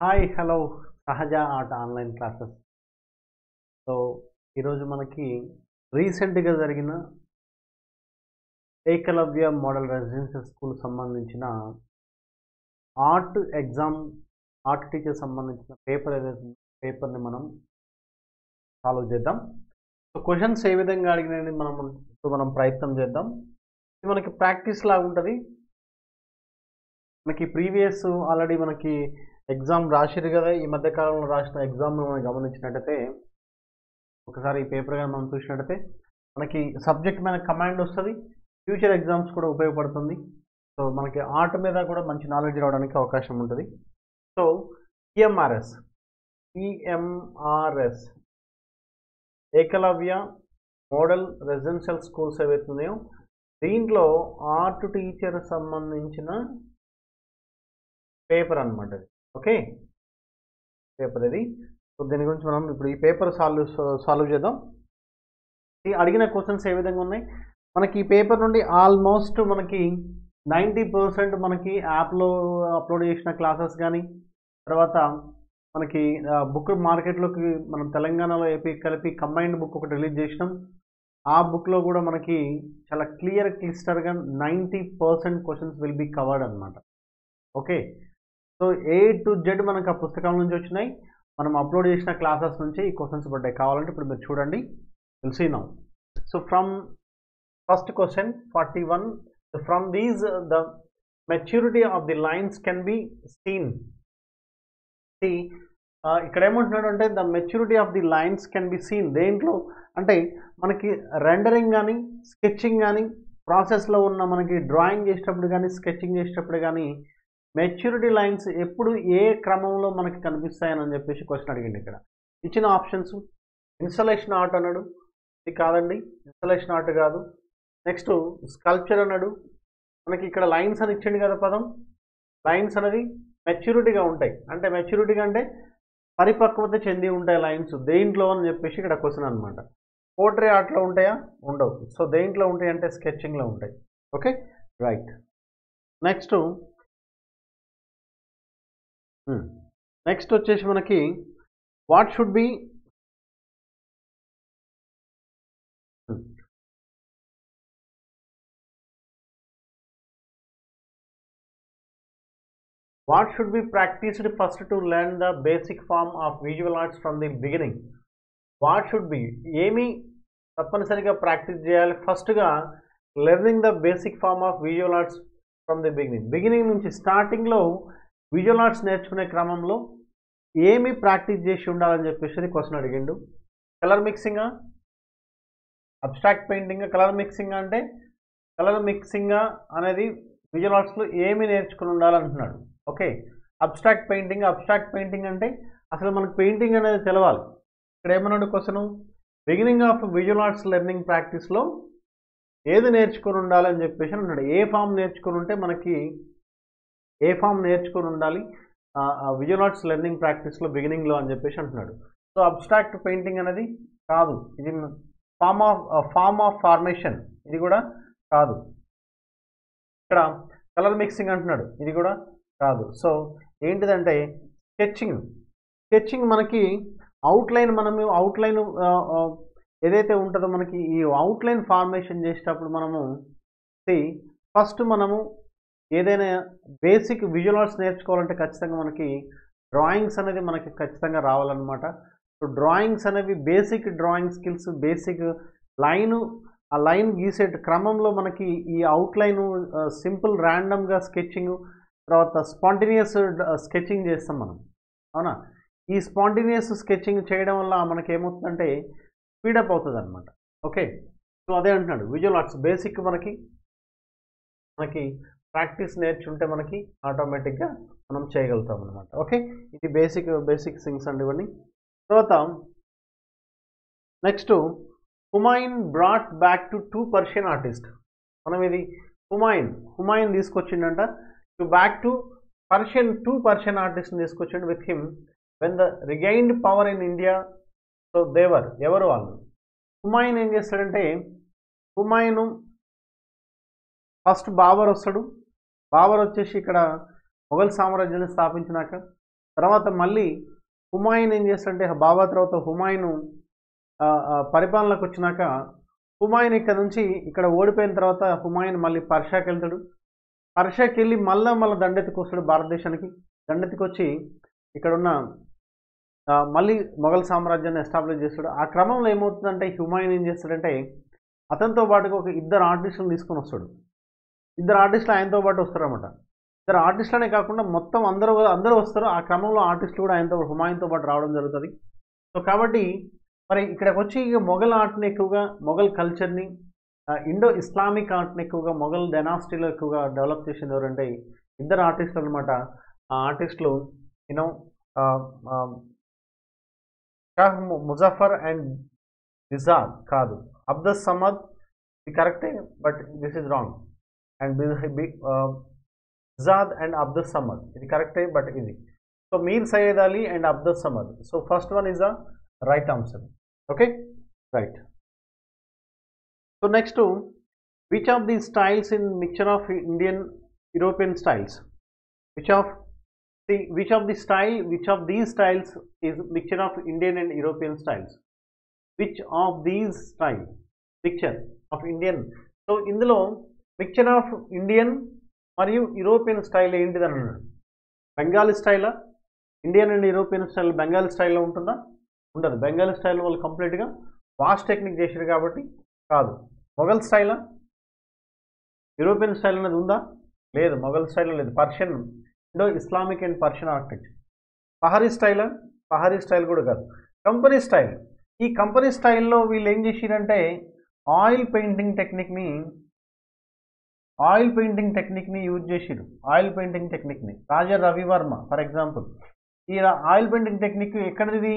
Hi hello సహజ art online classes. So ఈరోజు మనకి రీసెంట్గా జరిగిన ఏకలవ్య మోడల్ రెసిడెన్షియల్ స్కూల్ సంబంధించిన ఆర్ట్ ఎగ్జామ్ ఆర్ట్ టీచర్ సంబంధించిన పేపర్ ఏదైతే పేపర్ని మనం సాల్వ్ చేద్దాం. సో క్వశ్చన్స్ ఏ విధంగా అడిగినది మనం ప్రయత్నం చేద్దాం. ఇది మనకి ప్రాక్టీస్ లాగా ఉంటుంది. మనకి ప్రీవియస్ ఆల్రెడీ మనకి ఎగ్జామ్ రాసిరు కదా, ఈ మధ్య కాలంలో రాసిన ఎగ్జామ్ మనం గమనించినట్టయితే ఒకసారి ఈ పేపర్ కానీ మనం చూసినట్టయితే మనకి సబ్జెక్ట్ మీద కమాండ్ వస్తుంది, ఫ్యూచర్ ఎగ్జామ్స్ కూడా ఉపయోగపడుతుంది. సో మనకి ఆర్ట్ మీద కూడా మంచి నాలెడ్జ్ రావడానికి అవకాశం ఉంటుంది. So EMRS Eklavya Model Residential Schools ఏవైతున్నాయో దీంట్లో ఆర్ట్ టీచర్ సంబంధించిన పేపర్ అనమాట ఇది. ఓకే, పేపర్ ఇది. సో దీని గురించి మనం ఇప్పుడు ఈ పేపర్ సాల్వ్ చేద్దాం. ఈ అడిగిన క్వశ్చన్స్ ఏ విధంగా ఉన్నాయి, మనకి ఈ పేపర్ నుండి ఆల్మోస్ట్ మనకి 90% మనకి యాప్లో అప్లోడ్ చేసిన క్లాసెస్ కానీ, తర్వాత మనకి బుక్ మార్కెట్లోకి మనం తెలంగాణలో ఏపీ కలిపి కంబైన్డ్ బుక్ ఒకటి రిలీజ్ చేసినాం. ఆ బుక్లో కూడా మనకి చాలా క్లిస్టర్గా 90% క్వశ్చన్స్ విల్ బి కవర్డ్ అనమాట. Okay, so A to Z మనకు ఆ పుస్తకాల నుంచి వచ్చినాయి, మనం అప్లోడ్ చేసిన క్లాసెస్ నుంచి ఈ క్వశ్చన్స్ పడ్డాయి. కావాలంటే ఇప్పుడు మీరు చూడండి, will see now. So from first question 41, from these the maturity of the lines can be seen. ఇక్కడ ఏమంటున్నాడు అంటే the maturity of the lines can be seen. దేంట్లో అంటే మనకి రెండరింగ్ కానీ స్కెచింగ్ కానీ ప్రాసెస్లో ఉన్న మనకి డ్రాయింగ్ చేసేటప్పుడు కానీ స్కెచింగ్ చేసేటప్పుడు కానీ మెచ్యూరిటీ లైన్స్ ఎప్పుడు ఏ క్రమంలో మనకి కనిపిస్తాయని చెప్పేసి క్వశ్చన్ అడిగింది. ఇక్కడ ఇచ్చిన ఆప్షన్స్ ఇన్స్టలేషన్ ఆర్ట్ అన్నాడు, ఇది కాదండి, ఇన్స్టలేషన్ ఆర్ట్ కాదు. నెక్స్ట్ స్కల్ప్చర్ అన్నాడు, మనకి ఇక్కడ లైన్స్ అని ఇచ్చింది కదా పదం. లైన్స్ అనేది మెచ్యూరిటీగా ఉంటాయి, అంటే మెచ్యూరిటీగా అంటే పరిపక్వత చెంది ఉంటాయి లైన్స్ దేంట్లో అని చెప్పేసి ఇక్కడ క్వశ్చన్ అనమాట. పోర్ట్రే ఆర్ట్లో ఉంటాయా? ఉండవు. సో దేంట్లో ఉంటాయి అంటే స్కెచింగ్లో ఉంటాయి. Okay, right. నెక్స్ట్ వచ్చేసి మనకి what should be practiced first to learn the basic form of visual arts from the beginning. What should be ఏమి తప్పనిసరిగా ప్రాక్టీస్ చేయాలి ఫస్ట్గా? Learning the basic form of visual arts from the beginning నుంచి స్టార్టింగ్లో visual arts నేర్చుకునే క్రమంలో ఏమి practice చేసి ఉండాలని చెప్పేసి క్వశ్చన్ అడిగిండు. కలర్ మిక్సింగా, అబ్స్ట్రాక్ట్ పెయింటింగ్. కలర్ మిక్సింగ్ అంటే కలర్ మిక్సింగ్ అనేది విజువల్ ఆర్ట్స్లో ఏమి నేర్చుకుని ఉండాలంటున్నాడు. ఓకే, అబ్స్ట్రాక్ట్ పెయింటింగ్ అంటే అసలు మనకు పెయింటింగ్ అనేది తెలవాలి. ఇక్కడ ఏమన్నాడు question, beginning of visual arts learning ప్రాక్టీస్లో ఏది నేర్చుకుని ఉండాలని చెప్పేసి అన్నాడు. ఏ ఫామ్ నేర్చుకుని ఉంటే మనకి ఏ ఫామ్ నేర్చుకుని ఉండాలి విజువల్ ఆర్ట్స్ లెర్నింగ్ ప్రాక్టీస్లో బిగినింగ్లో అని చెప్పేసి అంటున్నాడు. సో అబ్స్ట్రాక్ట్ పెయింటింగ్ అనేది కాదు, ఇది ఫార్మ్ ఆఫ్ ఫార్మేషన్, ఇది కూడా కాదు. ఇక్కడ కలర్ మిక్సింగ్ అంటున్నాడు, ఇది కూడా కాదు. సో ఏంటిదంటే స్కెచింగ్ మనకి అవుట్లైన్, మనము అవుట్లైన్ ఏదైతే ఉంటుందో మనకి ఈ అవుట్లైన్ ఫార్మేషన్ చేసేటప్పుడు మనము ఫస్ట్ మనము ఏదైనా బేసిక్ విజువల్ ఆర్ట్స్ నేర్చుకోవాలంటే ఖచ్చితంగా మనకి డ్రాయింగ్స్ అనేది మనకి ఖచ్చితంగా రావాలన్నమాట. సో డ్రాయింగ్స్ అనేవి బేసిక్ డ్రాయింగ్ స్కిల్స్, బేసిక్ ఆ లైన్ గీసే క్రమంలో మనకి ఈ అవుట్లైన్ సింపుల్ ర్యాండమ్గా స్కెచింగ్, తర్వాత స్పాంటేనియస్ స్కెచింగ్ చేస్తాం మనం, అవునా? ఈ స్పాంటేనియస్ స్కెచింగ్ చేయడం వల్ల మనకి ఏమవుతుందంటే స్పీడప్ అవుతుంది అనమాట. ఓకే, సో అదే అంటున్నాడు విజువల్ ఆర్ట్స్ బేసిక్ మనకి ప్రాక్టీస్ నేర్చుంటే మనకి ఆటోమేటిక్గా మనం చేయగలుగుతాం అనమాట. ఓకే, ఇది బేసిక్ థింగ్స్ అండి ఇవన్నీ. తర్వాత next Humayun brought back to 2 Persian artist. మనం ఇది హుమాయూన్ తీసుకొచ్చిండంట బ్యాక్ టు పర్షియన్ 2 పర్షియన్ ఆర్టిస్ట్ని తీసుకొచ్చిండు with him when the regained power in India. So they were ఎవరు వాళ్ళు? హుమాయూన్ ఏం చేస్తాడంటే, హుమాయూన్ ఫస్ట్ బాబర్ వస్తాడు. బాబర్ వచ్చేసి ఇక్కడ మొఘల్ సామ్రాజ్యాన్ని స్థాపించినాక తర్వాత మళ్ళీ హుమాయూన్ ఏం చేస్తాడంటే బాబర్ తర్వాత హుమాయూన్ పరిపాలనకు వచ్చినాక హుమాయూన్ ఇక్కడ నుంచి ఇక్కడ ఓడిపోయిన తర్వాత హుమాయూన్ మళ్ళీ పర్షియాకి వెళ్తాడు. పర్షియాకి వెళ్ళి మళ్ళీ దండెత్తికి వస్తాడు భారతదేశానికి. దండెత్తికి వచ్చి ఇక్కడున్న మళ్ళీ మొఘల్ సామ్రాజ్యాన్ని ఎస్టాబ్లిష్ చేస్తాడు. ఆ క్రమంలో ఏమవుతుందంటే హుమాయూన్ ఏం చేస్తాడంటే అతనితో పాటుగా ఒక ఇద్దరు ఆర్టిస్టులను తీసుకొని వస్తాడు. ఇద్దరు ఆర్టిస్టులు ఆయనతో పాటు వస్తారన్నమాట. ఇద్దరు ఆర్టిస్టులనే కాకుండా మొత్తం అందరూ వస్తారు. ఆ క్రమంలో ఆర్టిస్టులు కూడా ఆయనతో హుమాయూన్తో పాటు రావడం జరుగుతుంది. సో కాబట్టి మరి ఇక్కడికి వచ్చి ఇక మొఘల్ ఆర్ట్ని ఎక్కువగా మొఘల్ కల్చర్ని ఇండో ఇస్లామిక్ ఆర్ట్ని ఎక్కువగా మొఘల్ డైనాసిటీలో ఎక్కువగా డెవలప్ చేసింది ఎవరంటే ఇద్దరు ఆర్టిస్టులు అనమాట. ఆ ఆర్టిస్టులు యూనో షాహ్ ముజఫర్ అండ్ బిజాద్ కాదు, అబ్దుస్ సమద్. ఇది కరెక్టే but this is wrong. And Bihzad and Abdus Samad ఇది కరెక్టే బట్ ఇది. So Mir Sayyid Ali and Abdus Samad. So first one is the right answer. Okay, right. So next, which of these styles in mixture of Indian European styles? Which of these styles is mixture of Indian and European styles? Which of these style mixture of Indian? So ఇందులో mixture of Indian మరియు European style ఏంటిది అని అన్నాడు. బెంగాలీ స్టైలా? Indian and European style Bengali స్టైల్లో ఉంటుందా? ఉండదు. Bengali style వాళ్ళు కంప్లీట్గా వాష్ టెక్నిక్ చేశారు కాబట్టి కాదు. మొఘల్ స్టైలా? యూరోపియన్ స్టైల్ అనేది ఉందా? లేదు, మొఘల్ స్టైల్లో లేదు. Persian, Indo Islamic and Persian architecture. Pahari స్టైలా? పహరీ స్టైల్ కూడా కాదు. Company style. ఈ కంపెనీ స్టైల్లో వీళ్ళు ఏం చేసిరంటే ఆయిల్ పెయింటింగ్ టెక్నిక్ని యూజ్ చేసిరు. ఆయిల్ పెయింటింగ్ టెక్నిక్ని రాజా రవివర్మ ఫర్ ఎగ్జాంపుల్. ఈ ఆయిల్ పెయింటింగ్ టెక్నిక్ ఎక్కడిది?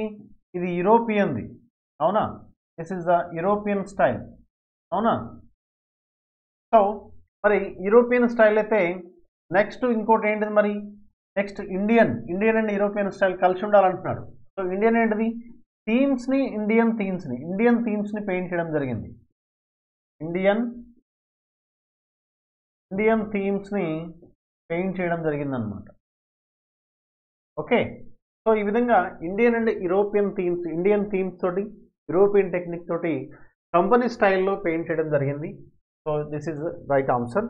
ఇది యూరోపియన్ది, అవునా? This is the European style, అవునా? సో మరి యూరోపియన్ స్టైల్ అయితే నెక్స్ట్ ఇంకోటి ఏంటిది మరి? Next Indian and European style కలిసి ఉండాలంటున్నాడు. సో ఇండియన్ ఏంటిది? ఇండియన్ థీమ్స్ని పెయింట్ చేయడం జరిగింది. ఇండియన్ థీమ్స్ని పెయింట్ చేయడం జరిగిందనమాట. ఓకే, సో ఈ విధంగా Indian and European themes, Indian themes తోటి యూరోపియన్ టెక్నిక్ తోటి కంపెనీ స్టైల్లో పెయింట్ చేయడం జరిగింది. So this is right answer.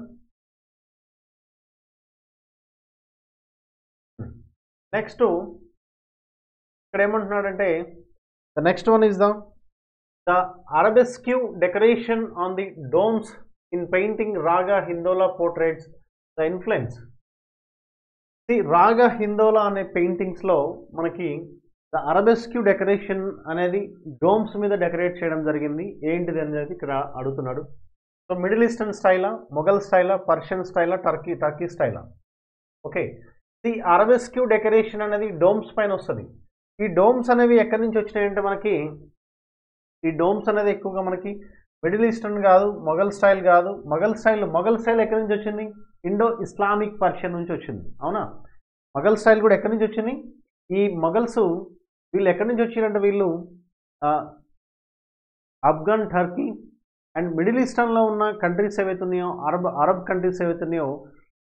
Next ఇక్కడ ఏమంటున్నాడంటే the next one is the arabesque decoration on the domes in painting raga Hindola portraits the influence. రాగా హిందోలా అనే పెయింటింగ్స్లో మనకి ద అరబెస్క్ డెకరేషన్ అనేది డోమ్స్ మీద డెకరేట్ చేయడం జరిగింది. ఏంటిది అనేది ఇక్కడ అడుగుతున్నాడు. సో మిడిల్ ఈస్టర్న్ స్టైలా, మొఘల్ స్టైలా, పర్షియన్ స్టైలా, టర్కీ స్టైలా? ఓకే, ది అరబెస్క్ డెకరేషన్ అనేది డోమ్స్ పైన వస్తుంది. ఈ డోమ్స్ అనేవి ఎక్కడి నుంచి వచ్చినాయంటే మనకి ఈ డోమ్స్ అనేది ఎక్కువగా మనకి మిడిల్ ఈస్టర్న్ కాదు, మొఘల్ స్టైల్ కాదు. మొఘల్ స్టైల్ ఎక్కడి నుంచి వచ్చింది? ఇండో ఇస్లామిక్ పర్షియన్ నుంచి వచ్చింది, అవునా? మొఘల్ స్టైల్ కూడా ఎక్కడి నుంచి వచ్చింది? ఈ మొఘల్స్ వీళ్ళు ఎక్కడి నుంచి వచ్చిందంటే వీళ్ళు ఆఫ్ఘన్, టర్కీ అండ్ మిడిల్ ఈస్టర్న్లో ఉన్న కంట్రీస్ ఏవైతే ఉన్నాయో, అరబ్ కంట్రీస్ ఏవైతే ఉన్నాయో,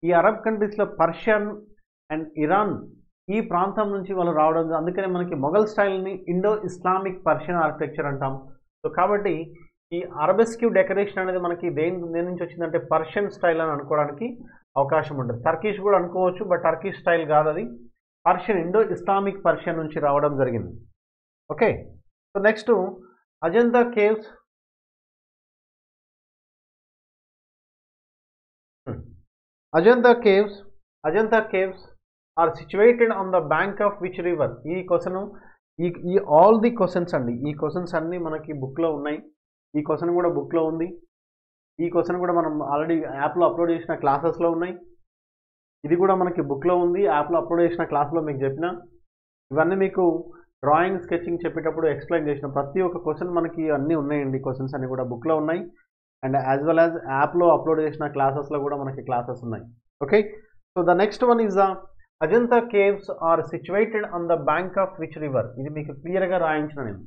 ఈ అరబ్ కంట్రీస్లో పర్షియన్ అండ్ ఇరాన్ ఈ ప్రాంతం నుంచి వాళ్ళు రావడం. అందుకనే మనకి మొఘల్ స్టైల్ని ఇండో ఇస్లామిక్ పర్షియన్ ఆర్కిటెక్చర్ అంటాం. సో కాబట్టి ఈ అరబెస్క్ డెకరేషన్ అనేది మనకి దేని నుంచి వచ్చిందంటే పర్షియన్ స్టైల్ అని అనుకోవడానికి అవకాశం ఉంటుంది. టర్కిష్ కూడా అనుకోవచ్చు, బట్ టర్కిష్ స్టైల్ కాదు, అది పర్షియన్, ఇండో ఇస్లామిక్ పర్షియన్ నుంచి రావడం జరిగింది. Okay, so next Ajanta caves. Ajanta caves are situated on the bank of which river? ఈ క్వశ్చన్ ఈ ఆల్ ది క్వశ్చన్స్ అండి, ఈ క్వశ్చన్స్ అన్నీ మనకి బుక్లో ఉన్నాయి. ఈ క్వశ్చన్ కూడా బుక్లో ఉంది. ఈ క్వశ్చన్ కూడా మనం ఆల్రెడీ యాప్లో అప్లోడ్ చేసిన క్లాసెస్లో ఉన్నాయి. ఇది కూడా మనకి బుక్లో ఉంది, యాప్లో అప్లోడ్ చేసిన క్లాస్లో మీకు చెప్పిన ఇవన్నీ మీకు డ్రాయింగ్ స్కెచింగ్ చెప్పేటప్పుడు ఎక్స్ప్లెయిన్ చేసిన ప్రతి ఒక్క క్వశ్చన్ మనకి అన్నీ ఉన్నాయండి. క్వశ్చన్స్ అన్నీ కూడా బుక్లో ఉన్నాయి అండ్ యాజ్ వెల్ యాజ్ యాప్లో అప్లోడ్ చేసిన క్లాసెస్లో కూడా మనకి క్లాసెస్ ఉన్నాయి. Okay, so the next one is the Ajanta caves are situated on the bank of which river? ఇది మీకు క్లియర్గా రాయించిన నేను.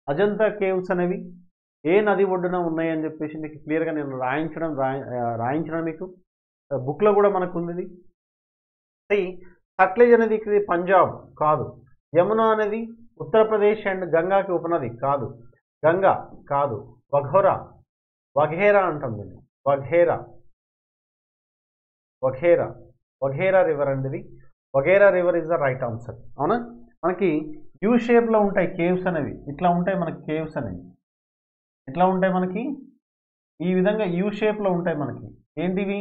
అజంతా కేవ్స్ అనేవి ఏ నది ఒడ్డున ఉన్నాయని చెప్పేసి మీకు క్లియర్గా నేను రాయించడం మీకు బుక్లో కూడా మనకు ఉంది. సట్లెజ్ అనేది ఇది పంజాబ్ కాదు. యమున అనేది ఉత్తరప్రదేశ్ అండ్ గంగాకి ఉపనది కాదు. గంగా కాదు. వఘేరా అంటాం దీన్ని. వఘేరా రివర్ అండి ఇది. Vaghera river is the right answer. అవునా? మనకి యూ షేప్లో ఉంటాయి కేవ్స్ అనేవి. ఇట్లా ఉంటాయి మనకి కేవ్స్ అనేవి. ఇట్లా ఉంటాయి మనకి ఈ విధంగా యూ షేప్లో ఉంటాయి మనకి. ఏంటివి?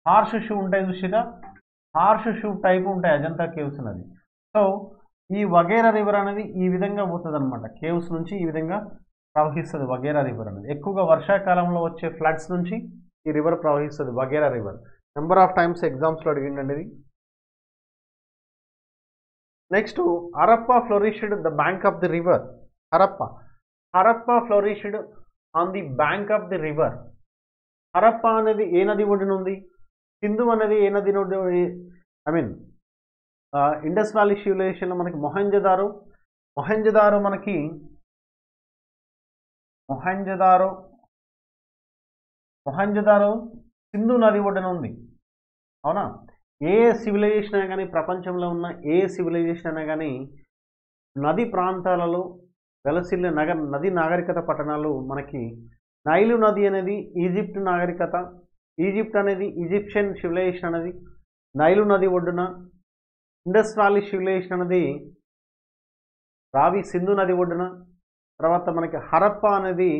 హార్ష్ షూ ఉంటాయి చూసిరా, హార్ష్ షూ టైప్ ఉంటాయి అజంతా కేవ్స్ అనేది. సో ఈ వఘేరా రివర్ అనేది ఈ విధంగా పోతుంది అనమాట. కేవ్స్ నుంచి ఈ విధంగా ప్రవహిస్తుంది వఘేరా రివర్ అనేది. ఎక్కువగా వర్షాకాలంలో వచ్చే ఫ్లడ్స్ నుంచి ఈ రివర్ ప్రవహిస్తుంది Vaghera river. Number of times ఎగ్జామ్స్లో అడిగిండండి ఇది. Next, Harappa flourished the bank of the river. Harappa flourished on the bank of the river. Harappa అనేది ఏ నది ఒడ్డున ఉంది? సింధు అనేది ఏ నది ఒడ్డు? ఇండస్ వ్యాలీ సివిలైజేషన్లో మనకి మొహంజదారో మనకి మొహంజదారో సింధు నది ఒడ్డున ఉంది. అవునా? ఏ సివిలైజేషన్ అయినా కానీ, ప్రపంచంలో ఉన్న ఏ సివిలైజేషన్ అయినా కానీ నది ప్రాంతాలలో వెలసిల్లి నది నాగరికత పట్టణాలు మనకి నైలు నది అనేది ఈజిప్ట్ నాగరికత, ఈజిప్ట్ అనేది ఈజిప్షియన్ సివిలైజేషన్ అనేది నైలు నది ఒడ్డున, ఇండస్ వ్యాలీ సివిలైజేషన్ అనేది రావి సింధు నది ఒడ్డున, తర్వాత మనకి హరప్పా అనేది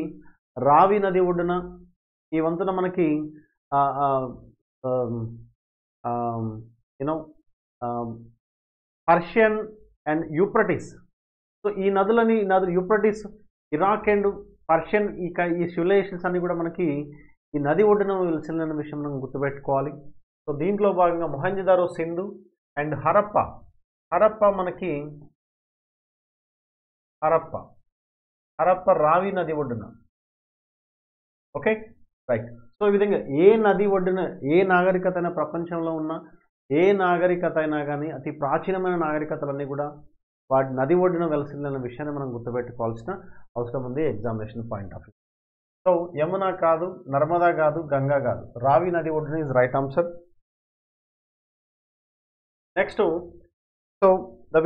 రావి నది ఒడ్డున. ఈ వంతున మనకి పర్షియన్ అండ్ యూప్రటిస్. సో ఈ నదులు యూప్రటిస్, ఇరాక్ అండ్ పర్షియన్, ఈ సివిలైజేషన్స్ అన్నీ కూడా మనకి ఈ నది ఒడ్డున వెలిసిన విషయం మనం గుర్తుపెట్టుకోవాలి. సో దీంట్లో భాగంగా మొహంజదారో సింధు అండ్ హరప్పా మనకి హరప్పా రావి నది ఒడ్డున. Okay, right. సో ఈ విధంగా ఏ నది ఒడ్డున ఏ నాగరికత అయినా, ప్రపంచంలో ఉన్న ఏ నాగరికత అయినా కానీ అతి ప్రాచీనమైన నాగరికతలన్నీ కూడా వాటి నది ఒడ్డున వెలసిందన్న విషయాన్ని మనం గుర్తుపెట్టుకోవాల్సిన అవసరం ఉంది examination point of view. So Yamuna కాదు, నర్మదా కాదు, గంగా కాదు, రావి నది ఒడ్డున is right answer. Next, so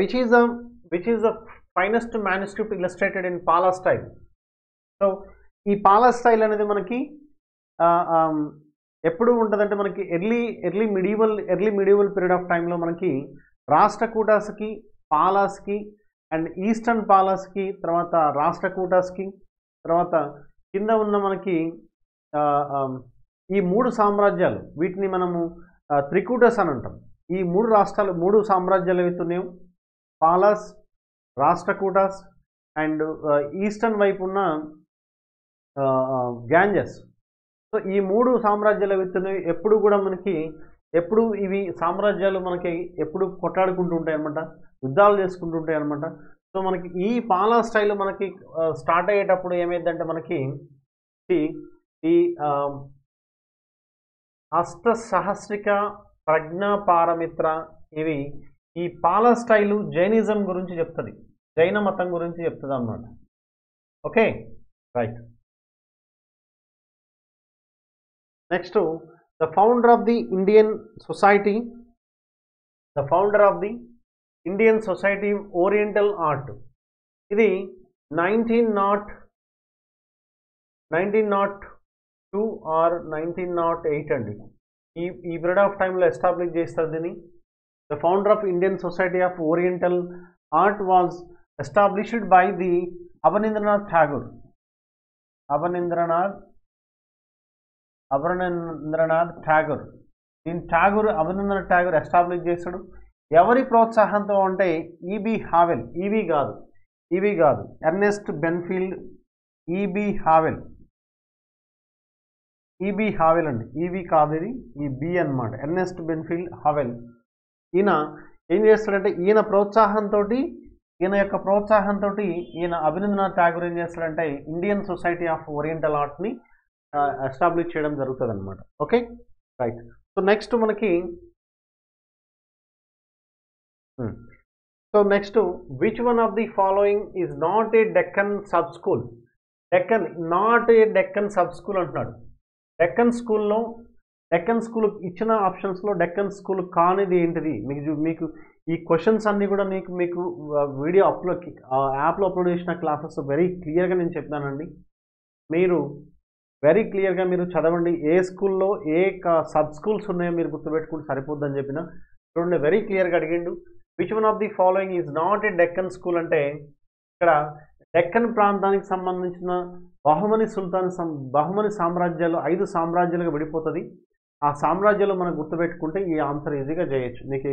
which is the finest manuscript illustrated in Pala style. So ఈ పాలా స్టైల్ అనేది మనకి ఎప్పుడు ఉంటుందంటే మనకి ఎర్లీ మిడివల్ పీరియడ్ ఆఫ్ టైంలో మనకి రాష్ట్రకూటాస్కి, పాలాస్కి అండ్ ఈస్టర్న్ పాలాస్కి, తర్వాత రాష్ట్రకూటాస్కి, తర్వాత కింద ఉన్న మనకి ఈ మూడు సామ్రాజ్యాలు, వీటిని మనము త్రికూటస్ అని అంటాం. ఈ మూడు సామ్రాజ్యాలు ఏవైతున్నాయో పాలాస్, రాష్ట్రకూటాస్ అండ్ ఈస్టర్న్ వైపు ఉన్న గ్యాంజెస్. సో ఈ మూడు సామ్రాజ్యాలు ఏవైతున్నాయో ఎప్పుడు కూడా మనకి ఇవి సామ్రాజ్యాలు మనకి ఎప్పుడు కొట్లాడుకుంటూ ఉంటాయి అనమాట, యుద్ధాలు చేసుకుంటూ ఉంటాయి అనమాట. సో మనకి ఈ పాలా స్టైల్ మనకి స్టార్ట్ అయ్యేటప్పుడు ఏమైందంటే మనకి ఈ అష్టసహస్రిక, ప్రజ్ఞాపారమిత్ర, ఇవి ఈ పాలా స్టైలు జైనిజం గురించి చెప్తుంది, జైన మతం గురించి చెప్తుంది అన్నమాట. Okay, right. Next, the founder of the Indian society oriental art. ఇది 1902 ఆర్ 1908 అండి. ఈ పీరియడ్ ఆఫ్ టైంలో ఎస్టాబ్లిష్ చేస్తారు దీన్ని. The founder of Indian society of Oriental Art was established by the Abanindranath Tagore. Abanindranath Tagore. దీని అవనీంద్రనాథ్ ఠాగూర్ ఎస్టాబ్లిష్ చేశాడు. ఎవరి ప్రోత్సాహంతో అంటే ఈబి హావెల్, ఈవి కాదు, ఎర్నెస్ట్ బెన్ఫీల్డ్, ఈబి హావెల్ అండి. ఈవి కాదు, ఇది ఈ బి అనమాట, ఎర్నెస్ట్ బెన్ఫీల్డ్ హావెల్. ఈయన ఏం చేస్తాడంటే ఈయన యొక్క ప్రోత్సాహంతో ఈయన అభినందనాథ్ ఠాగూర్ ఏం చేస్తాడంటే ఇండియన్ సొసైటీ ఆఫ్ ఓరియంటల్ ఆర్ట్ని ఎస్టాబ్లిష్ చేయడం జరుగుతుంది అనమాట. Okay, right. సో నెక్స్ట్ మనకి which one of the following is not a Deccan sub school. Deccan అంటున్నాడు. డెక్కన్ స్కూల్లో డెక్కన్ స్కూల్ ఇచ్చిన ఆప్షన్స్లో డెక్కన్ స్కూల్ కానిది ఏంటిది, మీకు ఈ క్వశ్చన్స్ అన్నీ కూడా మీకు వీడియో యాప్లో అప్లోడ్ చేసిన క్లాసెస్ వెరీ క్లియర్గా నేను చెప్పినానండి. మీరు వెరీ క్లియర్గా మీరు చదవండి. ఏ స్కూల్లో ఏ సబ్ స్కూల్స్ ఉన్నాయో మీరు గుర్తుపెట్టుకుంటే సరిపోద్దని చెప్పిన. చూడండి, వెరీ క్లియర్గా అడిగిండు, which one of the following is not a Deccan school అంటే ఇక్కడ డెక్కన్ ప్రాంతానికి సంబంధించిన బహుమని సామ్రాజ్యాలు 5 సామ్రాజ్యాలుగా విడిపోతుంది. ఆ సామ్రాజ్యాలు మనం గుర్తుపెట్టుకుంటే ఈ ఆన్సర్ ఈజీగా చేయొచ్చు. మీకు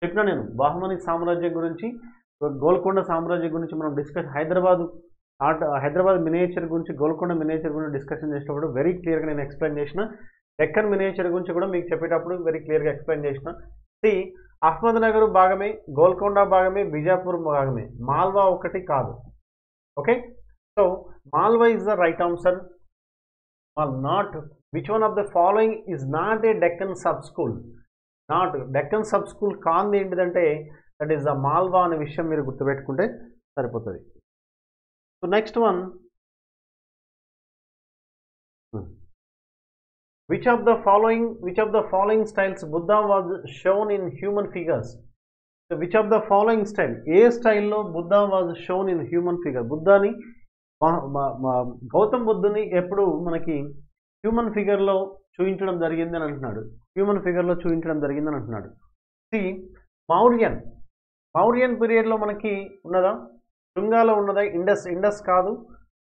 చెప్పినా నేను బహుమని సామ్రాజ్యం గురించి, గోల్కొండ సామ్రాజ్యం గురించి మనం హైదరాబాద్ మినియేచర్ గురించి, గోల్కొండ మినియేచర్ గురించి డిస్కషన్ చేసినప్పుడు వెరీ క్లియర్గా నేను ఎక్స్ప్లెయిన్ చేసిన. డెక్కన్ మినియేచర్ గురించి కూడా మీకు చెప్పేటప్పుడు వెరీ క్లియర్గా ఎక్స్ప్లెయిన్ చేసిన. అహ్మద్నగర్ భాగమే, గోల్కొండ భాగమే, బిజాపూర్ భాగమే, మాల్వా ఒకటి కాదు. Okay, so Malwa is the right answer. Not which one of the following is not a Deccan sub school. Not Deccan sub school కాంది ఏంటిదంటే దట్ ఈస్ ద మాల్వా అనే విషయం మీరు గుర్తుపెట్టుకుంటే సరిపోతుంది. So next one, which of the following styles Buddha was shown in human figures? So which of the following style, ఏ స్టైల్లో Buddha was shown in human figure? బుద్ధాని గౌతమ్ బుద్ధుని ఎప్పుడు మనకి హ్యూమన్ ఫిగర్లో చూపించడం జరిగిందని అంటున్నాడు. మౌర్యన్ పీరియడ్లో మనకి ఉన్నదా? శృంగాలో ఉన్నదా? ఇండస్ కాదు,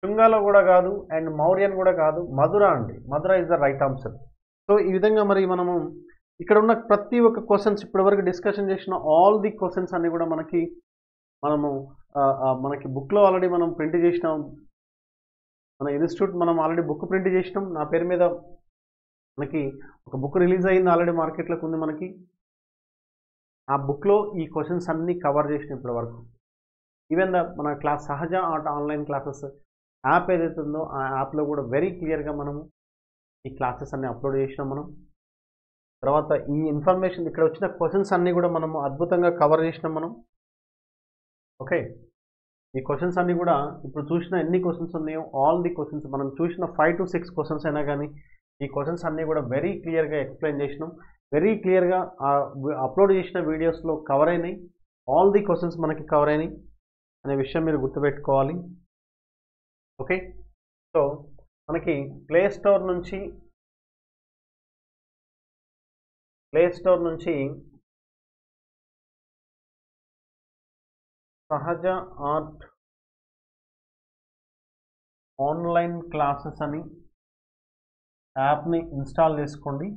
శృంగాలో కూడా కాదు, అండ్ మౌర్యన్ కూడా కాదు, మధుర అండి. Mathura is the right answer. So ఈ విధంగా మరి మనము ఇక్కడ ఉన్న ప్రతి ఒక్క క్వశ్చన్స్ ఇప్పటివరకు డిస్కషన్ చేసిన ఆల్ ది క్వశ్చన్స్ అన్నీ కూడా మనకి బుక్లో ఆల్రెడీ మనం ప్రింట్ చేసినాం. మన ఇన్స్టిట్యూట్ మనం ఆల్రెడీ బుక్ ప్రింట్ చేసినాం. నా పేరు మీద మనకి ఒక బుక్ రిలీజ్ అయింది, ఆల్రెడీ మార్కెట్లోకి ఉంది మనకి. ఆ బుక్లో ఈ క్వశ్చన్స్ అన్నీ కవర్ చేసిన ఇప్పటి వరకు. ఈవెన్ మన క్లాస్ సహజ ఆర్ట్ ఆన్లైన్ క్లాసెస్ యాప్ ఏదైతే ఉందో ఆ యాప్లో కూడా వెరీ క్లియర్గా మనము ఈ క్లాసెస్ అన్నీ అప్లోడ్ చేసినాం మనం. తర్వాత ఈ ఇన్ఫర్మేషన్ ఇక్కడ వచ్చిన క్వశ్చన్స్ అన్నీ కూడా మనము అద్భుతంగా కవర్ చేసినాం మనం. ఓకే, ఈ క్వశ్చన్స్ అన్నీ కూడా ఇప్పుడు చూసిన ఎన్ని క్వశ్చన్స్ ఉన్నాయో ఆల్ ది క్వశ్చన్స్ మనం చూసిన 5 to 6 క్వశ్చన్స్ అయినా కానీ ఈ క్వశ్చన్స్ అన్నీ కూడా వెరీ క్లియర్గా ఎక్స్ప్లెయిన్ చేసినాం. వెరీ క్లియర్గా అప్లోడ్ చేసిన వీడియోస్లో కవర్ అయినాయి. ఆల్ ది క్వశ్చన్స్ మనకి కవర్ అయినాయి అనే విషయం మీరు గుర్తుపెట్టుకోవాలి. ఓకే, సో మనకి ప్లే స్టోర్ నుంచి సహజ ఆర్ట్ ఆన్లైన్ క్లాసెస్ అని యాప్ని ఇన్స్టాల్ చేసుకోండి.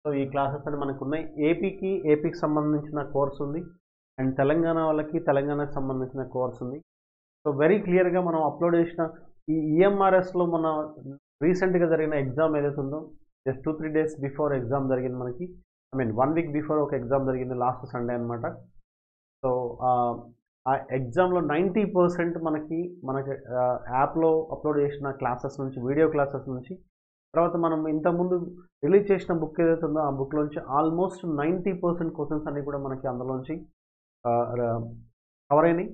సో ఈ క్లాసెస్ అని మనకు ఉన్నాయి. ఏపీకి సంబంధించిన కోర్స్ ఉంది, అండ్ తెలంగాణ వాళ్ళకి తెలంగాణకి సంబంధించిన కోర్స్ ఉంది. సో వెరీ క్లియర్గా మనం అప్లోడ్ చేసిన ఈ ఈఎంఆర్ఎస్లో మన రీసెంట్గా జరిగిన ఎగ్జామ్ ఏదైతే ఉందో జస్ట్ 2-3 days బిఫోర్ ఎగ్జామ్ జరిగింది మనకి. 1 week బిఫోర్ ఒక ఎగ్జామ్ జరిగింది లాస్ట్ సండే అనమాట. సో ఆ ఎగ్జామ్లో 90% మనకి యాప్లో అప్లోడ్ చేసిన క్లాసెస్ నుంచి, వీడియో క్లాసెస్ నుంచి, తర్వాత మనం ఇంతకుముందు రిలీజ్ చేసిన బుక్ ఏదైతే ఉందో ఆ బుక్లోంచి ఆల్మోస్ట్ 90% క్వశ్చన్స్ అన్నీ కూడా మనకి అందులోంచి కవర్ అయినాయి.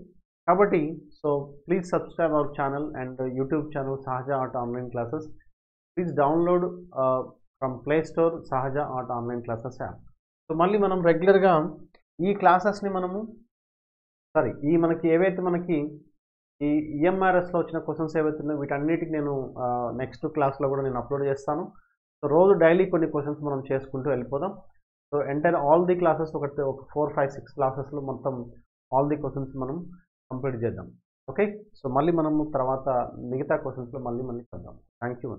కాబట్టి so please subscribe our channel and YouTube channel Sahaja art online classes. Please download from Play Store Sahaja art online classes app. So మళ్ళీ మనం రెగ్యులర్గా ఈ క్లాసెస్ని మనకి ఏవైతే మనకి ఈ ఈఎంఆర్ఎస్లో వచ్చిన క్వశ్చన్స్ ఏవైతే ఉన్నాయో వీటన్నిటికి నేను నెక్స్ట్ క్లాస్లో కూడా నేను అప్లోడ్ చేస్తాను. సో రోజు డైలీ కొన్ని క్వశ్చన్స్ మనం చేసుకుంటూ వెళ్ళిపోదాం. So entire all the classes ఒక 4, 5, 6 క్లాసెస్లో మొత్తం ఆల్ ది క్వశ్చన్స్ మనం కంప్లీట్ చేద్దాం. ఓకే, సో మళ్ళీ మనము తర్వాత మిగతా క్వశ్చన్స్లో మళ్ళీ చేద్దాం. Thank you.